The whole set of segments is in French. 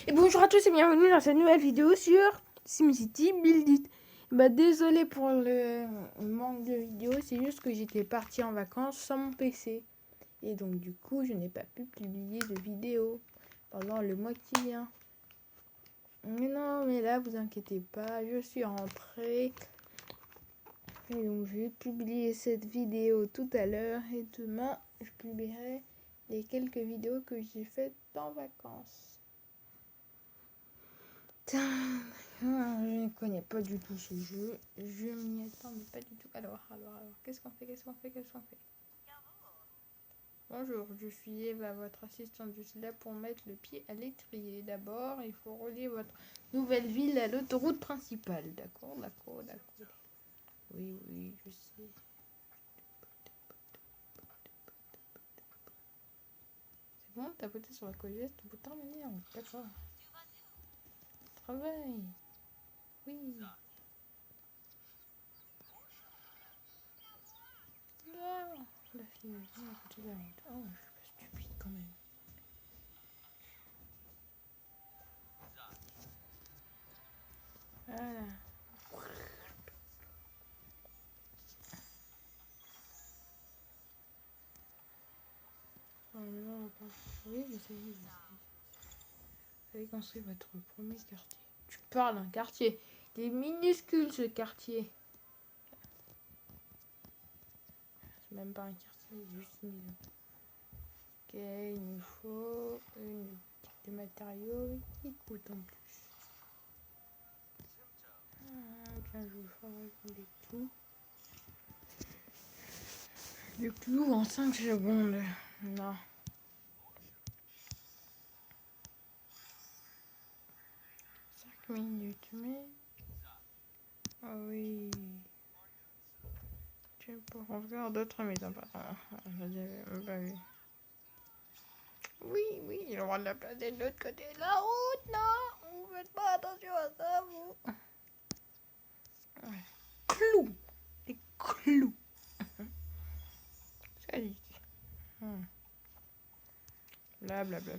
Et bonjour à tous et bienvenue dans cette nouvelle vidéo sur SimCity Build It. Désolé pour le manque de vidéos, c'est juste que j'étais partie en vacances sans mon PC. Et donc du coup, je n'ai pas pu publier de vidéo pendant le mois qui vient. Mais non, mais là, vous inquiétez pas, je suis rentrée. Et donc je vais publier cette vidéo tout à l'heure et demain, je publierai les quelques vidéos que j'ai faites en vacances. Je ne connais pas du tout ce jeu. Je m'y attendais pas du tout. Alors, qu'est-ce qu'on fait? Bonjour, je suis Eva, votre assistante. Je suis là pour mettre le pied à l'étrier. D'abord, il faut relier votre nouvelle ville à l'autoroute principale. D'accord. Oui, je sais. C'est bon, tapoter sur la colette pour terminer. D'accord. Travail. Oui. Ah, la fille vient à côté de la route. Oh, je suis pas stupide quand même. Voilà. Oui, je sais. Vous avez construit votre premier quartier. Tu parles d'un quartier. Il est minuscule ce quartier. C'est même pas un quartier, c'est juste une maison. Ok, il nous faut une boutique de matériaux qui coûte en plus. Tiens, je vous fabrique des clous. Des clous en 5 secondes. Non. Minutes, mais... Ah oui. Tu peux refaire d'autres maisons, pardon. Je n'avais même pas vu. Oui, il a le droit de la placer de l'autre côté de la route, non. Vous faites pas attention à ça, vous. Ouais. Clous. Des clous. Ça dit. Blablabla.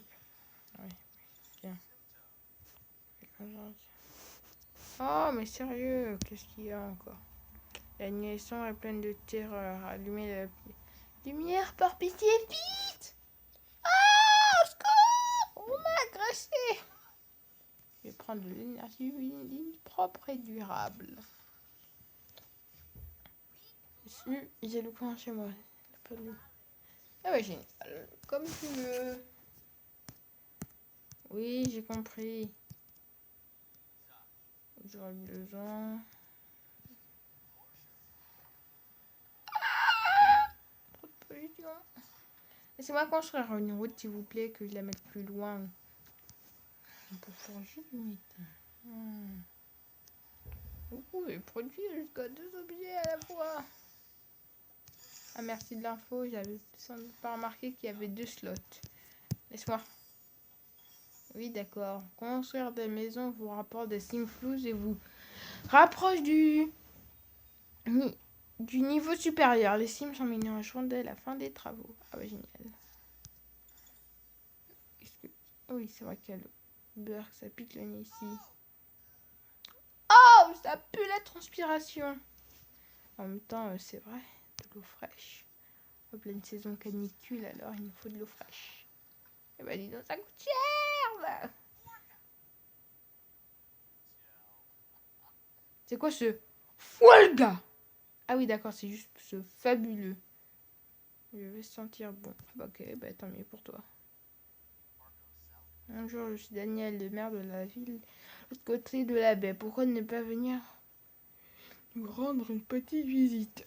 Oui, bien. Oh, mais sérieux, qu'est-ce qu'il y a encore? La nuisson est pleine de terreur. Allumez la lumière par pitié, vite! Ah, au secours! On m'a agressé! Je vais prendre de l'énergie propre et durable. J'ai le coin chez moi. Ah ouais, génial. Comme tu veux. Oui, j'ai compris. J'aurais besoin. Trop de pollution. Laissez-moi construire une route, s'il vous plaît, que je la mette plus loin. On peut forger du métal. Vous pouvez produire jusqu'à 2 objets à la fois. Ah, merci de l'info. J'avais sans doute pas remarqué qu'il y avait 2 slots. Laisse-moi. Oui, d'accord. Construire des maisons vous rapporte des simflouz et vous rapproche du niveau supérieur. Les sims sont mignons à joindre dès la fin des travaux. Ah ouais, génial. Oui, c'est vrai qu'il y a le beurre, ça pique le nez ici. Oh, ça pue la transpiration. En même temps, c'est vrai, de l'eau fraîche. En pleine saison canicule, alors il nous faut de l'eau fraîche. Eh ben dis donc, ça coûte cher là. C'est quoi ce Folga? Ah oui, d'accord, c'est juste ce fabuleux. Je vais sentir bon. Bah, ok, bah tant mieux pour toi. Bonjour, je suis Daniel, le maire de la ville, de l'autre côté de la baie. Pourquoi ne pas venir nous rendre une petite visite?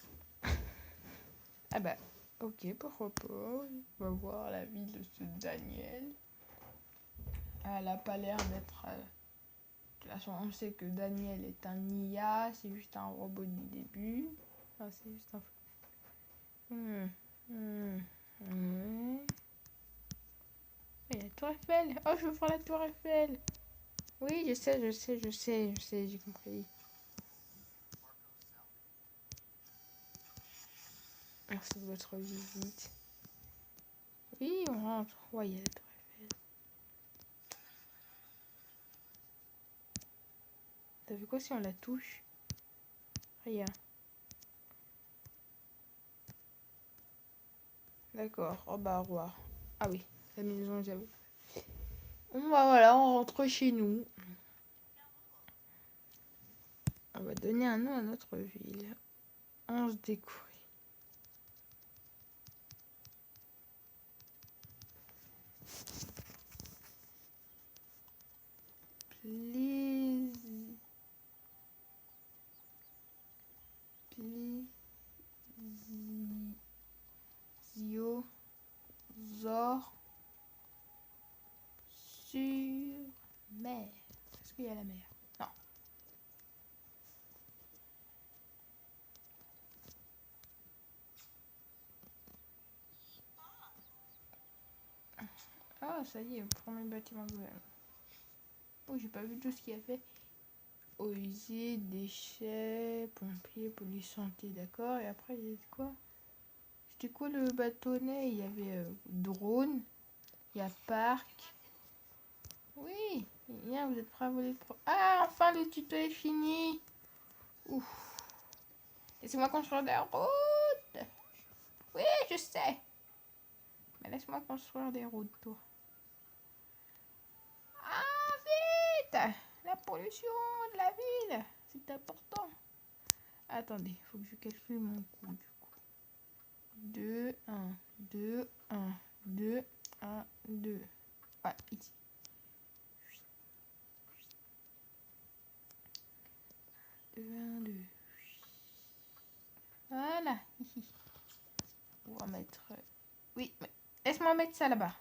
Ah bah, ok, pourquoi pas. On va voir la ville de ce Daniel. Elle a pas l'air d'être... De toute façon, on sait que Daniel est un IA, c'est juste un robot du début. Ah, c'est juste un... Il y a la tour Eiffel. Oh, je veux voir la tour Eiffel. Oui, je sais, j'ai compris. Merci de votre visite. Oui, on rentre. Ouais, il y a la tour Eiffel. T'as vu quoi si on la touche? Rien. D'accord. Oh bah au revoir. Ah oui, la maison, j'avoue. Bon bah voilà, on rentre chez nous. On va donner un nom à notre ville. 11 découvrit. Zor sur mer. Est-ce qu'il y a la mer? Non. Ah, ça y est, premier bâtiment gouvernement. Oh, j'ai pas vu tout ce qu'il y a fait. Eaux usées, déchets, pompiers, police, santé, d'accord. Et après, il y a quoi? C'était quoi le bâtonnet? Il y avait drone, il y a parc. Oui, bien, vous êtes prêts à voler le pro. Ah, enfin, le tuto est fini. Ouf. Laissez-moi construire des routes. Oui, je sais. Mais laisse-moi construire des routes, toi. Ah, vite! La pollution de la ville, c'est important. Attendez, il faut que je calcule mon coût du coup. 2, 1, 2, 1, 2, 1, 2. Ouais, ici. 2, 1, 2. Voilà. On va mettre... Oui, mais laisse-moi mettre ça là-bas.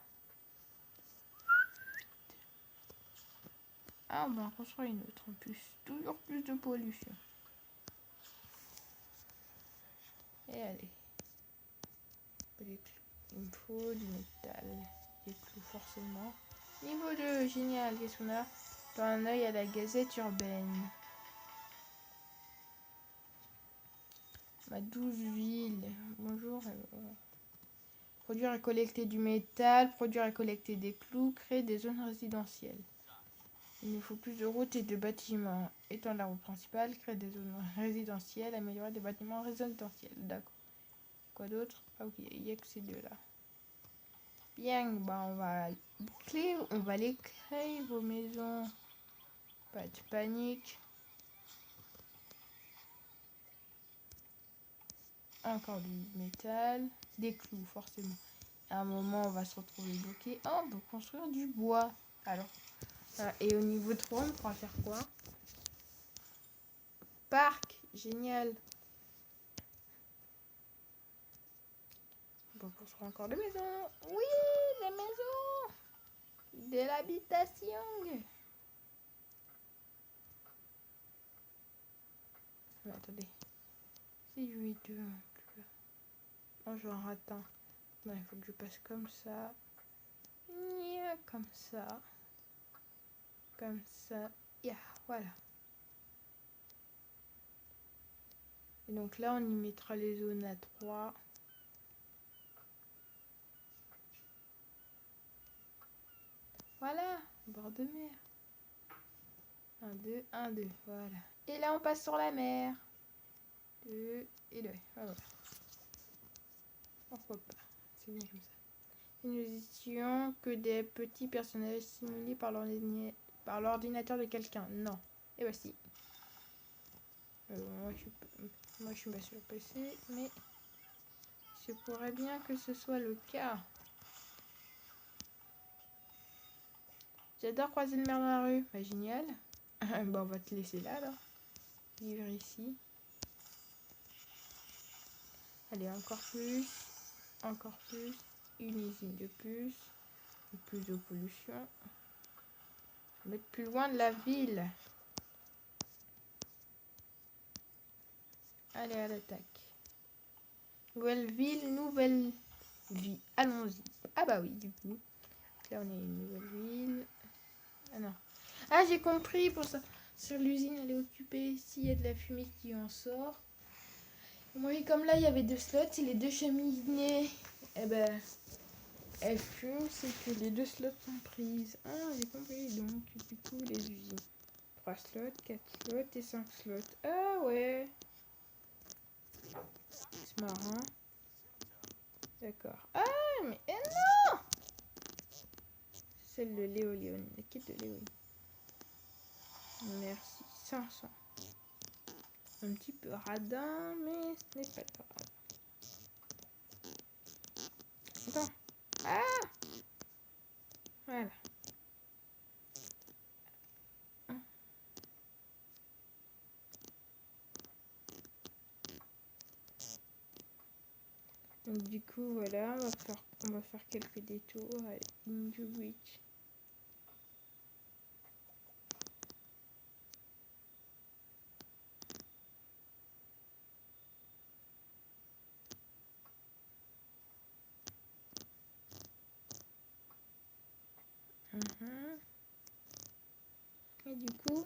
Ah, on va en construire une autre en plus. Toujours plus de pollution. Et allez. Il me faut du métal. Des clous forcément. Niveau 2, génial. Qu'est-ce qu'on a? Dans un œil à la gazette urbaine. Ma 12 villes. Bonjour. Produire et collecter du métal. Produire et collecter des clous. Créer des zones résidentielles. Il nous faut plus de routes et de bâtiments. Étendre la route principale. Créer des zones résidentielles. Améliorer des bâtiments résidentiels. D'accord. Quoi d'autre? Ah ok, il n'y a que ces deux-là. Bien, bah on va les créer, vos maisons. Pas de panique. Encore du métal. Des clous, forcément. À un moment, on va se retrouver bloqué. Oh, on peut construire du bois. Alors, et au niveau 3, on pourra faire quoi? Parc, génial. On peut construire encore des maisons. Oui, des maisons. De l'habitation. Mais attendez. Si je vais deux. Oh, je en rate un. Non, il faut que je passe comme ça. Comme ça. Comme ça. Voilà. Et donc là, on y mettra les zones à 3. Voilà, bord de mer. 1, 2, 1, 2, voilà. Et là, on passe sur la mer. 2 et 2, voilà. Pourquoi pas? C'est bien comme ça. Et nous étions que des petits personnages simulés par l'ordinateur de quelqu'un. Non. Et bah si. Moi, je suis pas sur le PC, mais il se pourrait bien que ce soit le cas. J'adore croiser le maire dans la rue. Bah, génial. Bon, on va te laisser là, alors. Vivre ici. Allez, encore plus. Encore plus. Une usine de plus. Plus de pollution. Mettre plus loin de la ville. Allez, à l'attaque. Nouvelle ville, nouvelle vie. Allons-y. Ah bah oui, du coup. Là, on est une nouvelle ville. Ah non. Ah, j'ai compris pour ça. Sur l'usine, elle est occupée. S'il y a de la fumée qui en sort. Oui, comme là, il y avait 2 slots. Et les 2 cheminées, eh ben, elles fument. C'est que les 2 slots sont prises. Ah, j'ai compris. Donc, du coup, les usines. 3 slots, 4 slots et 5 slots. Ah ouais. C'est marrant. D'accord. Ah, mais non. C'est celle de Léo. La quête de Léo. Merci. 500. Un petit peu radin, mais ce n'est pas grave. Attends. Ah. Voilà. Donc du coup, voilà, on va faire quelques détours. Allez, Ninja Bridge. Et du coup,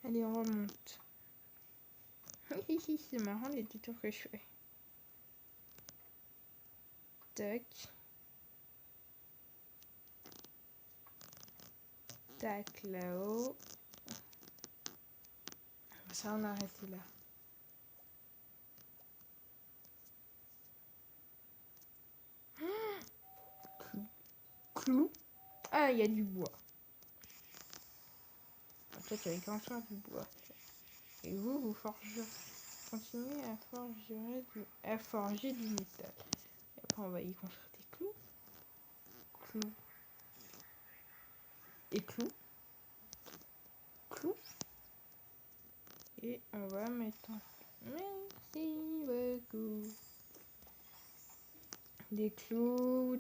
allez, on remonte. C'est marrant les détours que je fais. Tac. Tac, là-haut. Ça, on a arrêté là. Clou. Ah, il y a du bois. Toi, tu avais commencé du bois. Et vous forgerez. Continuez à forger du métal. Et après, on va y construire des clous. Clous. Et clous. Clous. Et on va mettre en... Merci beaucoup. Des clous,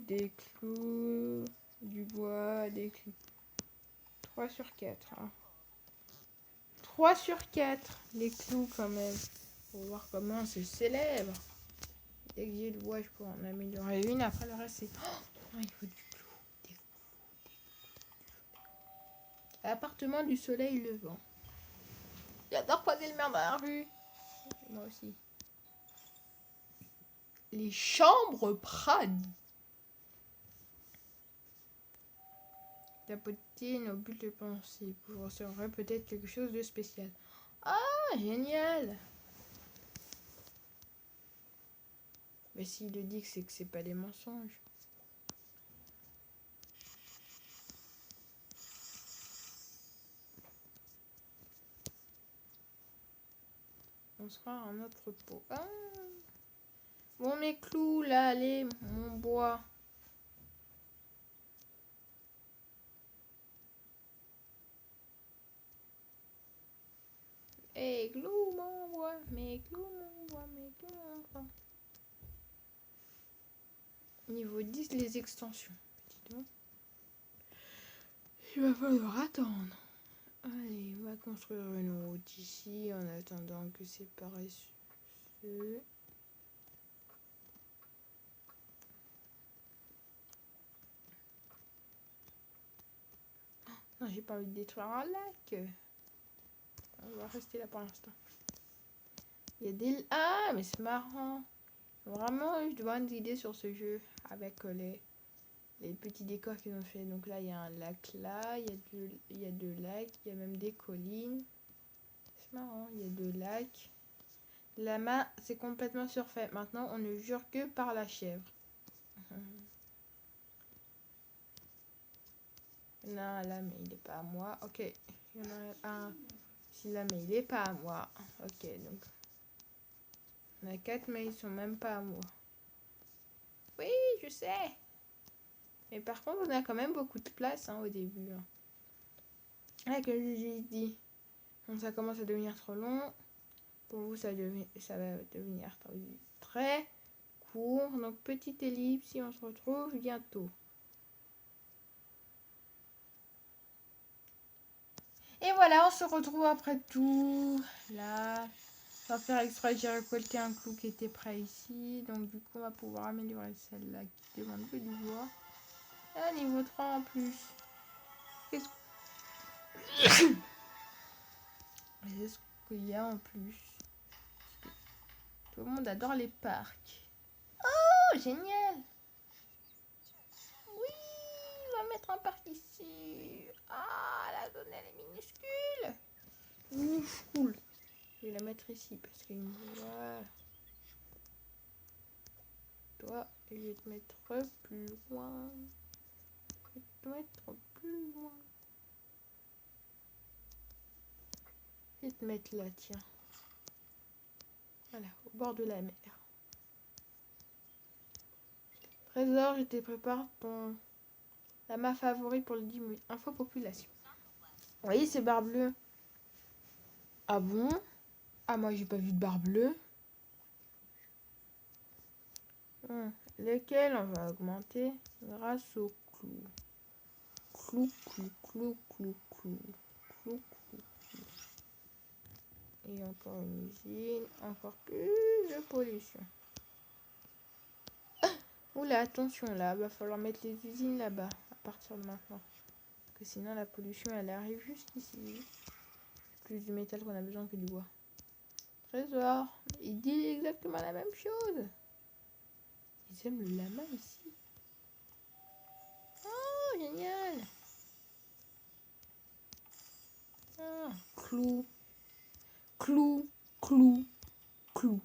du bois, des clous. 3 sur 4. Hein. 3 sur 4, les clous quand même. Pour voir comment c'est célèbre. Dès que j'ai le bois, je peux en améliorer une. Après, le reste, c'est... Oh, il faut du clou. Des clous. Appartement du soleil levant. J'adore croiser le maire dans la rue. Moi aussi. Les chambres Prades. Tapoter nos bulles de pensée. Vous recevrez peut-être quelque chose de spécial. Ah, génial. Mais s'il le dit que c'est pas des mensonges. On sera à notre pot. Ah. Bon, mes clous, là, allez, mon bois. Hey, clous, mon bois. Mes clous, mon bois. Mes clous, mon bois. Niveau 10, les extensions. Dis donc. Il va falloir attendre. Allez, on va construire une route ici en attendant que c'est paresseux. Non, j'ai pas envie de détruire un lac. On va rester là pour l'instant. Il y a des... Ah, mais c'est marrant. Vraiment, je dois une idée sur ce jeu avec les petits décors qu'ils ont fait. Donc là, il y a un lac là, il y a deux lacs, il y a même des collines. C'est marrant, il y a deux lacs. La main, c'est complètement surfait. Maintenant, on ne jure que par la chèvre. Non, là, mais il n'est pas à moi. Ok, il y en a un. Si là, mais il n'est pas à moi. Ok, donc. On a 4, mais ils sont même pas à moi. Oui, je sais. Mais par contre, on a quand même beaucoup de place hein, au début. Hein. Ah, comme j'ai dit. Donc ça commence à devenir trop long. Pour vous, ça va devenir très court. Donc petite ellipse, et on se retrouve bientôt. Et voilà, on se retrouve après tout. Là, sans faire exprès, j'ai récolté un clou qui était prêt ici. Donc du coup, on va pouvoir améliorer celle-là qui demande que du bois. Ah, niveau 3 en plus. Qu'est-ce qu'il y a en plus? Tout le monde adore les parcs. Oh, génial! Oui, on va mettre un parc ici. Ah, la zone, elle est minuscule. Ouf, cool. Je vais la mettre ici parce que voilà. Toi, je vais te mettre plus loin. Je vais te mettre plus loin. Je vais te mettre là, tiens. Voilà, au bord de la mer. Trésor, je te prépare ton lama favori pour le 10 000. Info population. Vous voyez ces barres bleues? Ah bon? Ah, moi, j'ai pas vu de barre bleue. Lesquels on va augmenter grâce au clou. Clou, clou, clou, clou, clou. Clou, clou, clou. Et encore une usine. Encore plus de pollution. Oula, attention là, va falloir mettre les usines là-bas à partir de maintenant. Parce que sinon la pollution elle arrive jusqu'ici. Plus du métal qu'on a besoin que du bois. Trésor, il dit exactement la même chose. Ils aiment le lama ici. Oh, génial. Ah, clou. Clou, clou, clou.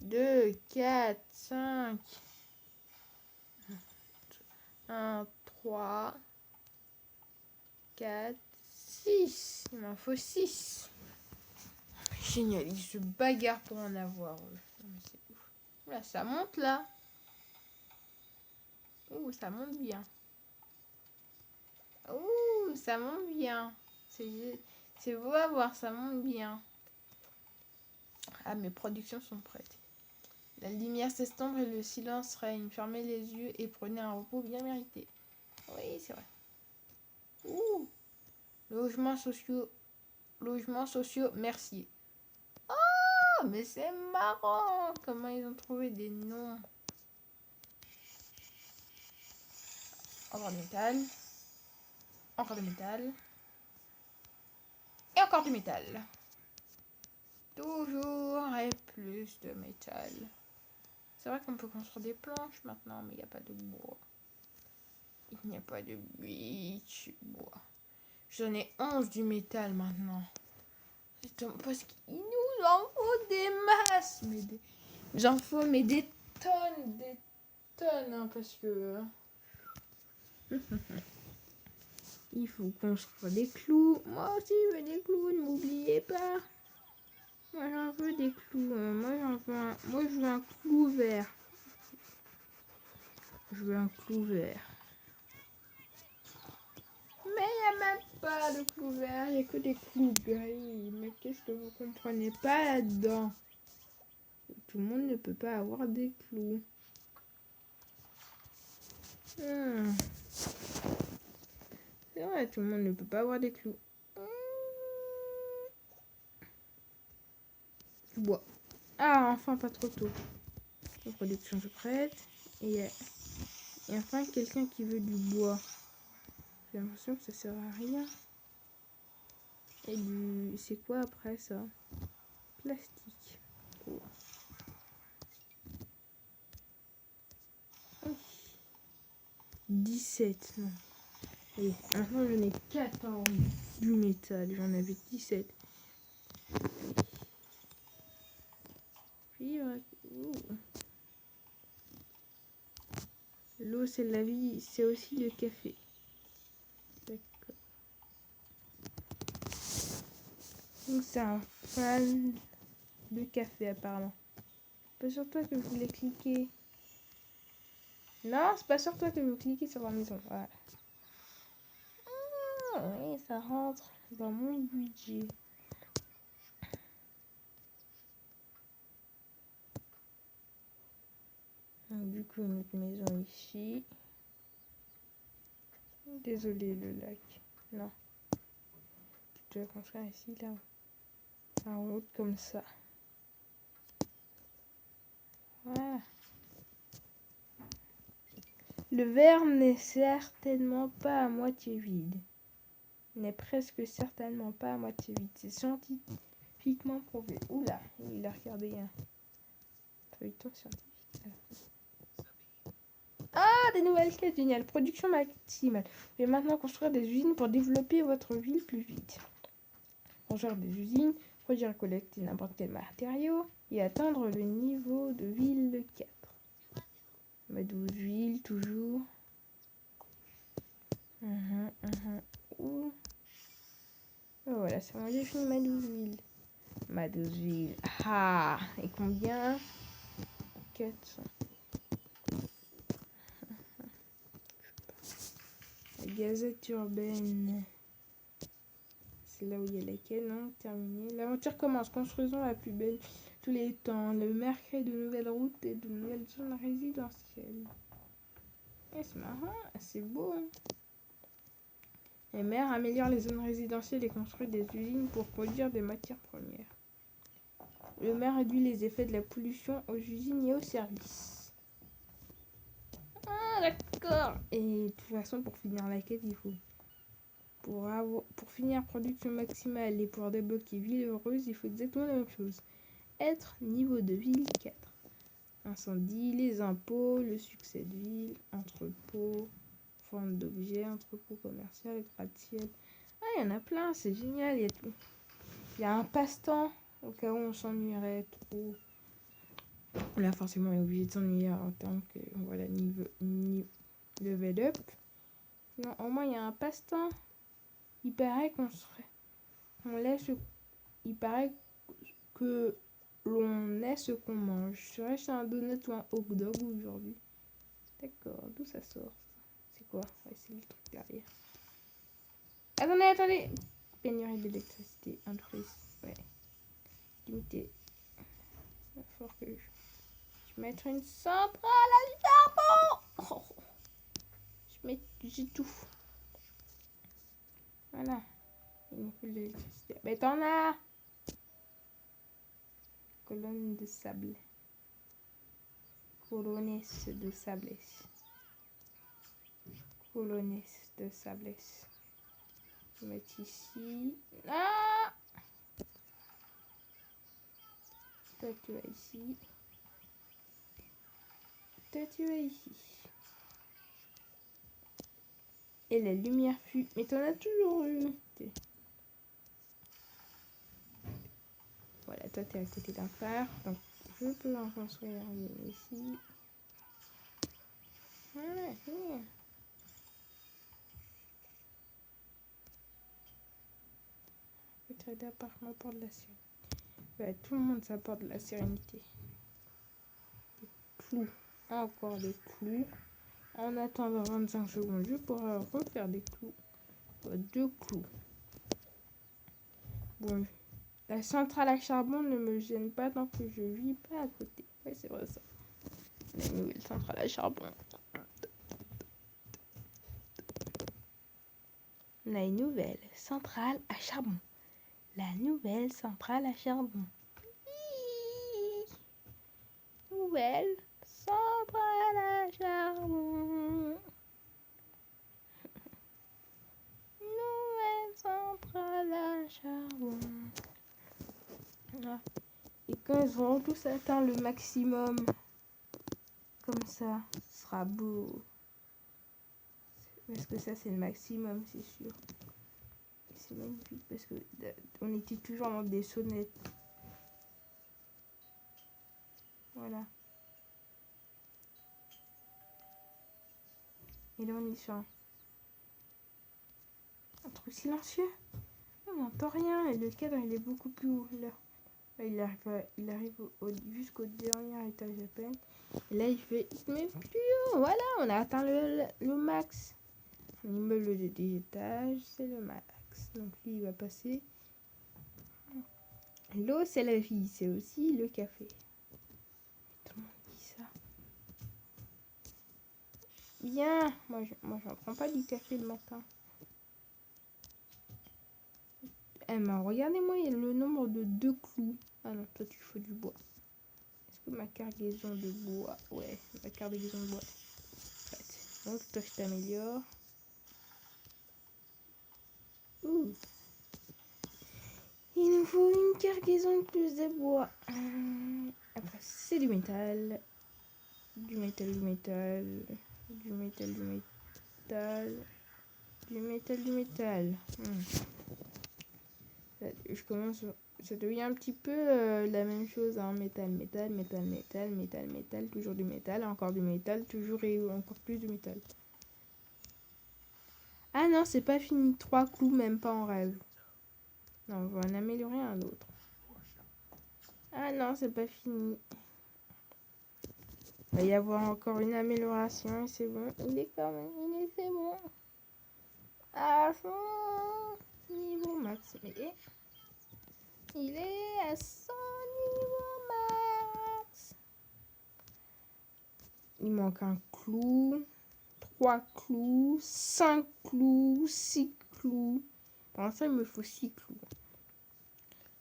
2, 4, 5. 1, 3, 4, 6. Il m'en faut 6. Génial, ils se bagarrent pour en avoir. C'est ouf. Là, ça monte là. Ouh, ça monte bien. Ouh, ça monte bien. C'est beau à voir, ça monte bien. Ah, mes productions sont prêtes. La lumière s'estompe et le silence règne. Fermez les yeux et prenez un repos bien mérité. Oui, c'est vrai. Ouh. Logements sociaux, merci. Oh, mais c'est marrant. Comment ils ont trouvé des noms. Encore du métal. Encore du métal. Et encore du métal. Toujours et plus de métal. C'est vrai qu'on peut construire des planches maintenant, mais il n'y a pas de bois. Il n'y a pas de bois. J'en ai 11 du métal maintenant. Parce qu'il nous en faut des masses. J'en faut mais des tonnes. Hein, parce que... il faut construire des clous. Moi aussi, je veux des clous, ne m'oubliez pas. Moi, j'en veux des clous. Moi, je veux un clou vert. Je veux un clou vert. Mais il n'y a même pas de clou vert. Il n'y a que des clous gris. Mais qu'est-ce que vous comprenez pas là-dedans? Tout le monde ne peut pas avoir des clous. C'est vrai, tout le monde ne peut pas avoir des clous. Du bois. Ah, enfin, pas trop tôt. La production se prête. Et enfin, quelqu'un qui veut du bois. J'ai l'impression que ça sert à rien. Et c'est quoi après ça? Plastique. Oh. Oh. 17, non. Et maintenant j'en ai 14 du métal. J'en avais 17. Puis, l'eau c'est la vie, c'est aussi le café. D'accord. Donc c'est un fan de café apparemment. C'est pas sur toi que je voulais cliquer. Non, c'est pas sur toi que je veux cliquer sur la maison. Voilà. Ah oui, ça rentre dans mon budget. Donc, du coup, notre maison ici. Désolé le lac. Non. Tu dois construire ici, là. En route comme ça. Voilà. Le verre n'est certainement pas à moitié vide. Il n'est presque certainement pas à moitié vide. C'est scientifiquement prouvé. Oula, il regarder un feuilleton scientifique. Ah, des nouvelles quêtes, génial. Production maximale. Vous pouvez maintenant construire des usines pour développer votre ville plus vite. Construire des usines, produire et collecter n'importe quel matériau et atteindre le niveau de ville 4. 12 villes, toujours. Ouh. Oh, voilà, c'est bon, j'ai fini ma 12 villes. Ma 12 villes. Ah, et combien? 400. La Gazette urbaine. C'est là où il y a laquelle, non? Terminé. L'aventure commence. Construisons la plus belle tous les temps. Le maire crée de nouvelles routes et de nouvelles zones résidentielles. Et c'est marrant, c'est beau. Hein. Le maire améliore les zones résidentielles et construit des usines pour produire des matières premières. Le maire réduit les effets de la pollution aux usines et aux services. Ah, d'accord. Et de toute façon, pour finir la quête, il faut... Pour finir production maximale et pour débloquer ville heureuse, il faut exactement la même chose. Être niveau de ville 4. Incendie, les impôts, le succès de ville, entrepôt, vente d'objets, entrepôt commercial, gratte-ciel. Ah, il y en a plein, c'est génial, il y a tout. Il y a un passe-temps, au cas où on s'ennuierait trop. Là, forcément, on est obligé de s'ennuyer en tant que, voilà, level up. Non, au moins, il y a un passe-temps. Il paraît qu'on serait... Il paraît que l'on est ce qu'on mange. Serais-je un donut ou un hot dog aujourd'hui? D'accord, d'où ça sort? C'est quoi? Ouais, c'est le truc derrière. Attendez. Pénurie d'électricité, increase. Ouais. Limité. Il va falloir que je mette une centrale à charbon. Oh. J'étouffe. Voilà. Il nous faut de l'électricité. Mais t'en as! Colonne de sable. Colonnes de sable. Colonnes de sable. Je vais mettre ici. Ah! Toi, tu vas ici. Toi, tu vas ici. Et la lumière fut... Mais t'en as toujours une. Voilà, toi, t'es à côté d'un phare. Donc, je peux en construire une ici. Voilà, c'est peut-être d'appartement pour de la sérénité. Ouais, tout le monde s'apporte de la sérénité. Des clous. Encore des clous. En attendant 25 secondes, je pourrai refaire des clous. 2 clous. Bon, la centrale à charbon ne me gêne pas tant que je vis pas à côté. Ouais, c'est vrai ça. La nouvelle centrale à charbon. On a une nouvelle centrale à charbon. La nouvelle centrale à charbon. Nouvelle centrale à charbon. Nouvelle centrale à charbon. Ah. Et quand ils auront tous atteint le maximum, comme ça, ce sera beau. Parce que ça, c'est le maximum, c'est sûr. C'est magnifique parce que on était toujours dans des sonnettes. Voilà. Et là, on est sur un truc silencieux. On n'entend rien et le cadre, il est beaucoup plus haut. Là, il arrive jusqu'au dernier étage à peine. Et là, il fait mais plus haut. Voilà, on a atteint le max. Un immeuble de 10 étages, c'est le max. Donc lui, il va passer. L'eau, c'est la vie. C'est aussi le café. Tout le monde dit ça. Bien. Moi, j'en prends pas du café le matin. Eh ben, regardez-moi, il y a le nombre de 2 clous. Ah non, toi, tu fais du bois. Est-ce que ma cargaison de bois... Ouais, ma cargaison de bois. Ouais. Donc, toi, je t'améliore. Il nous faut une cargaison de plus de bois. Après, c'est du métal. Du métal, du métal. Du métal, du métal. Du métal, du métal. Je commence... Ça devient un petit peu la même chose, hein. Métal, métal, métal, métal, métal, métal, toujours du métal, encore du métal, toujours et encore plus du métal. Ah non, c'est pas fini. 3 clous, même pas en rêve. Non, on va en améliorer un autre. Ah non, c'est pas fini. Il va y avoir encore une amélioration et c'est bon. Il est quand même... c'est bon. À son niveau max. Mais il est à son niveau max. Il manque un clou. 3 clous. 5 clous. 6 clous. Pour l'instant, il me faut 6 clous.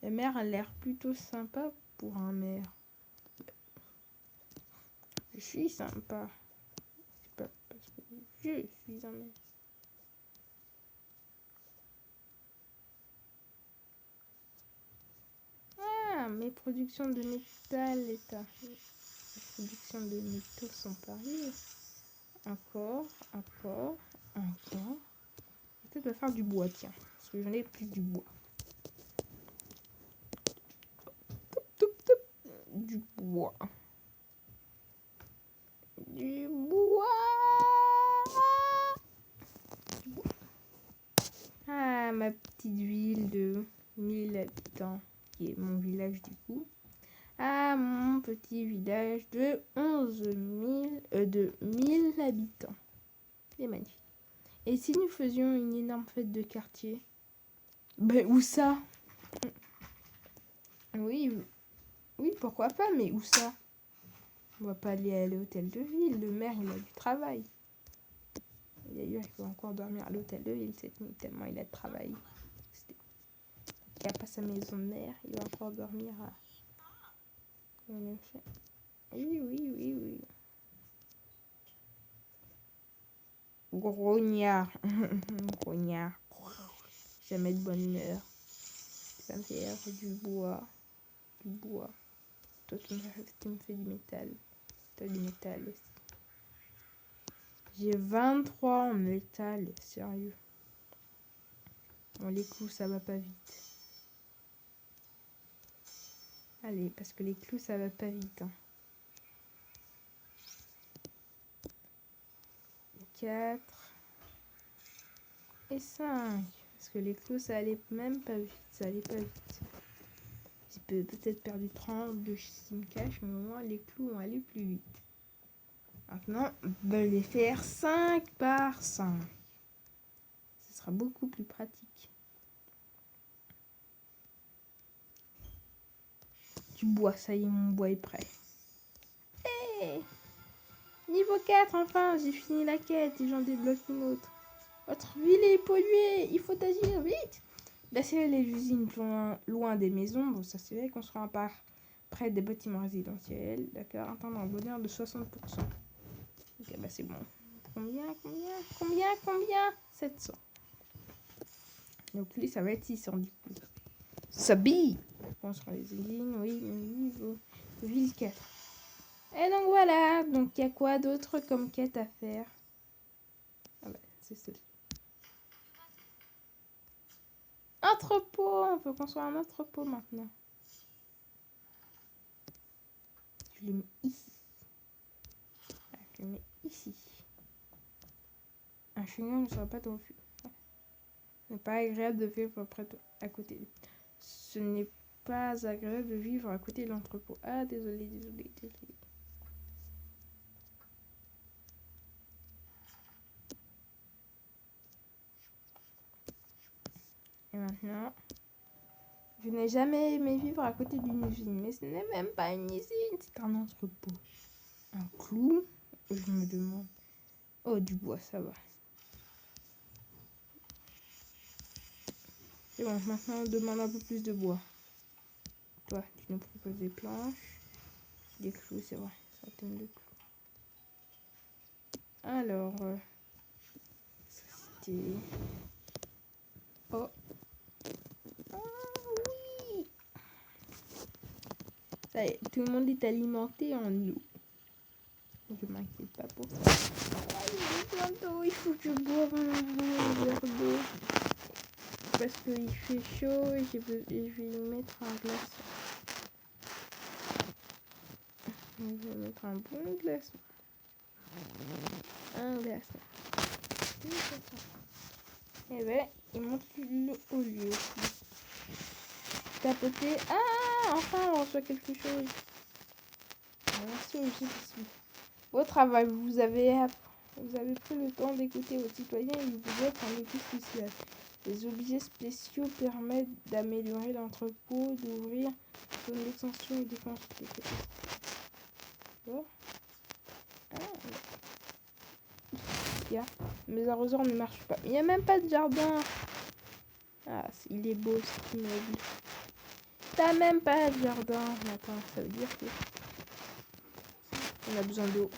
La mer a l'air plutôt sympa pour un maire. Je suis sympa. C'est pas parce que je suis un maire. Ah, mes productions de métal est arrivée. Les productions de métaux sont arrivées. Encore, encore, encore. Peut-être de faire du bois, tiens. Parce que j'en ai plus du bois. Du bois. Du bois. Du bois. Ah, ma petite ville de 1000 habitants, qui est mon village du coup. Ah, mon petit village de 1000 habitants. C'est magnifique. Et si nous faisions une énorme fête de quartier? Ben, où ça? Oui, oui, pourquoi pas, mais où ça? On va pas aller à l'hôtel de ville. Le maire, il a du travail. D'ailleurs, il faut encore dormir à l'hôtel de ville cette nuit, tellement il a de travail. Il n'a pas sa maison de mère, il va encore dormir à... Oui, oui, oui, oui. Grognard. Grognard. Jamais de bonne humeur. Ça me fait du bois. Du bois. Toi, tu me fais du métal. Toi, du métal aussi. J'ai 23 en métal. Sérieux. Bon, les clous, ça va pas vite. Allez, parce que les clous, ça va pas vite. Hein. 4 et 5. Parce que les clous, ça allait même pas vite. Ça allait pas vite. J'ai peut-être perdu 30 de sim cache, mais au moins les clous vont aller plus vite. Maintenant, on va les faire 5 par 5. Ce sera beaucoup plus pratique. Du bois, ça y est, mon bois est prêt. Hey, niveau 4, enfin, j'ai fini la quête et j'en débloque une autre. Votre ville est polluée, il faut agir vite. D'assirer les usines loin des maisons. Bon, ça c'est vrai qu'on sera un part près des bâtiments résidentiels. D'accord, atteindre un bonheur de 60%. Ok, bah c'est bon. Combien 700. Donc lui, ça va être 600 du coup. Ça bille. On sera les usines, oui, niveau ville 4. Et donc voilà, donc il y a quoi d'autre comme quête à faire? Ah bah, c'est celle-ci. Entrepôt, on peut construire un entrepôt maintenant. Je le mets ici. Voilà, je le mets ici. Un chewing-gum ne sera pas ton refus. Ce n'est pas agréable de vivre à côté. Ce n'est pas agréable de vivre à côté de l'entrepôt. Ah, désolé. Et maintenant, je n'ai jamais aimé vivre à côté d'une usine. Mais ce n'est même pas une usine, c'est un entrepôt. Un clou, je me demande. Oh, du bois, ça va. C'est bon, maintenant on demande un peu plus de bois. Toi, tu nous proposes des planches. Des clous, c'est vrai. Centaines de clous. Alors, c'était... Oh. Ah oui. Ça y est, tout le monde est alimenté en eau. Je m'inquiète pas pour ça. Bientôt, il faut que je boive un verre d'eau. Parce qu'il fait chaud et je vais y mettre un glaçon. Je vais mettre un bon glaçon. Un glaçon. Et ben, il monte l'eau au lieu. Tapoter. Ah, enfin, on reçoit quelque chose. Merci au GPC. Au travail, vous avez pris le temps d'écouter vos citoyens et vous offre un outil spécial. Les objets spéciaux permettent d'améliorer l'entrepôt, d'ouvrir son extension et de construire. Oh. Ah, mes arroseurs ne marchent pas. Il n'y a même pas de jardin. Ah, il est beau cet immeuble. T'as même pas de jardin. Attends, ça veut dire que on a besoin d'eau.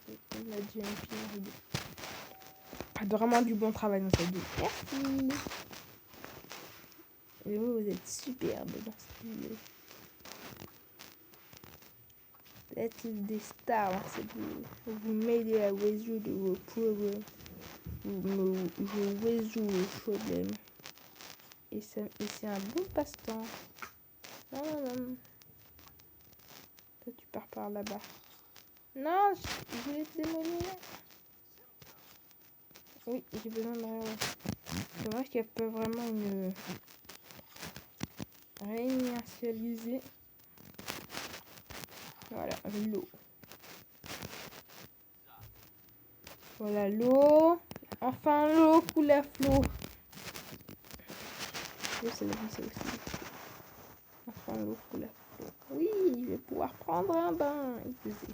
On a déjà une pénurie d'eau. Vraiment du bon travail dans cette vidéo. Merci. Et vous êtes superbe dans cette vidéo. Vous êtes des stars dans cette vidéo. Vous m'aidez à résoudre vos problèmes. Vous résoudre vos problèmes. Et c'est un bon passe-temps. Non. Toi, tu pars par là-bas. Non, je voulais te démolir. Oui, j'ai besoin de rien. Dommage qu'il n'y a pas vraiment une réinitialiser. Voilà, l'eau. Voilà l'eau. Enfin l'eau coule à flot. C'est la vie, ça aussi. Enfin l'eau coule à flot. Oui, je vais pouvoir prendre un bain. Il faisait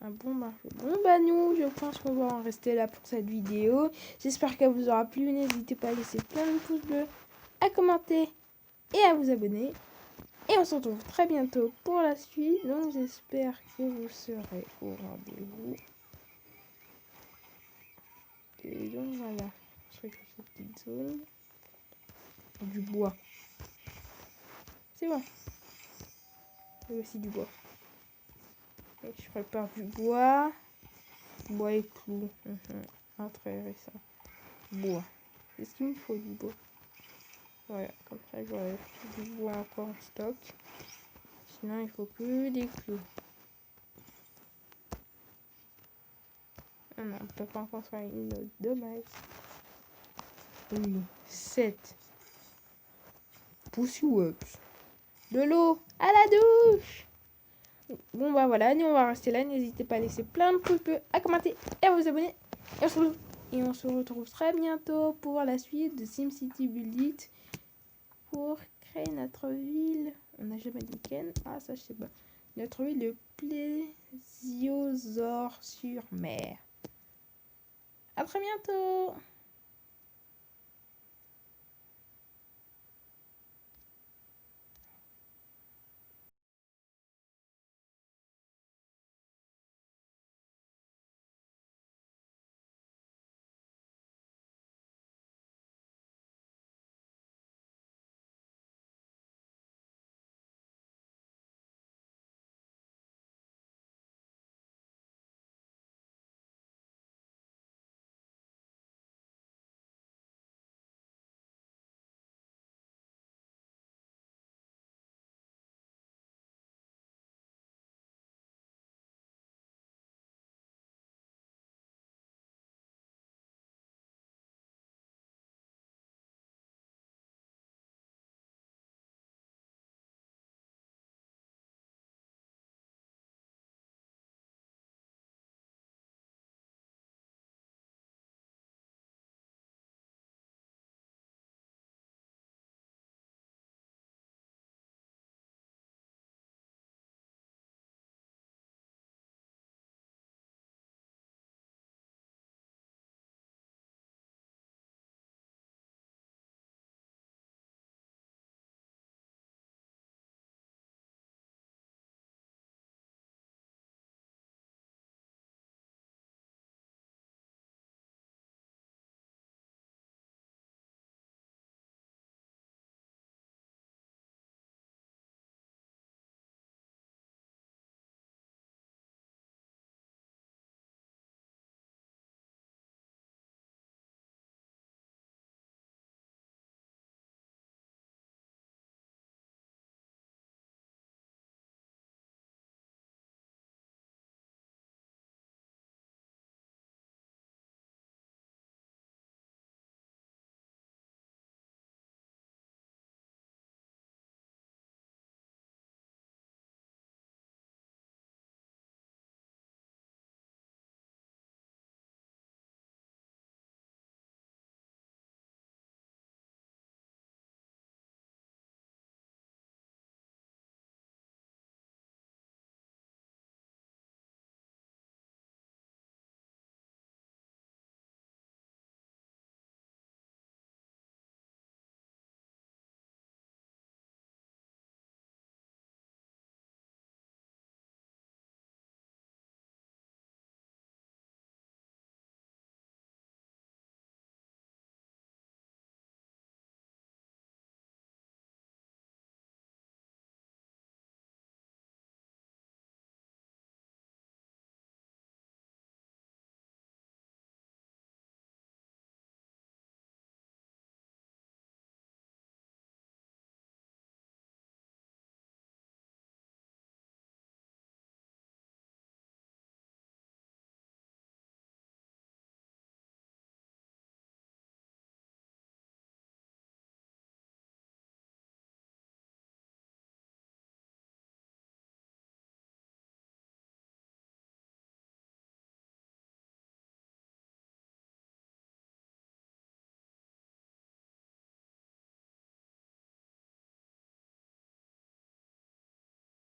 un bon bain. Bon bah nous, je pense qu'on va en rester là pour cette vidéo. J'espère qu'elle vous aura plu. N'hésitez pas à laisser plein de pouces bleus, à commenter et à vous abonner. Et on se retrouve très bientôt pour la suite. Donc j'espère que vous serez au rendez-vous. Et donc voilà. Je regarde cette petite zone. Du bois. C'est bon. Et aussi du bois. Et je prépare du bois. Bois et clous. Intéressant. Bois. C'est ce qu'il me faut du bois. Voilà, comme ça j'aurai du bois encore en stock. Sinon il faut que des clous. Ah non, on peut pas en construire une autre. Dommage. Oui. 7. Pussy-ups. De l'eau à la douche. Bon bah voilà, nous on va rester là. N'hésitez pas à laisser plein de pouces bleus, à commenter et à vous abonner. Et on se retrouve très bientôt pour la suite de SimCity Build It. Pour créer notre ville. On n'a jamais dit Ken. Ah ça je sais pas. Notre ville de Plésiosaure sur mer. À très bientôt.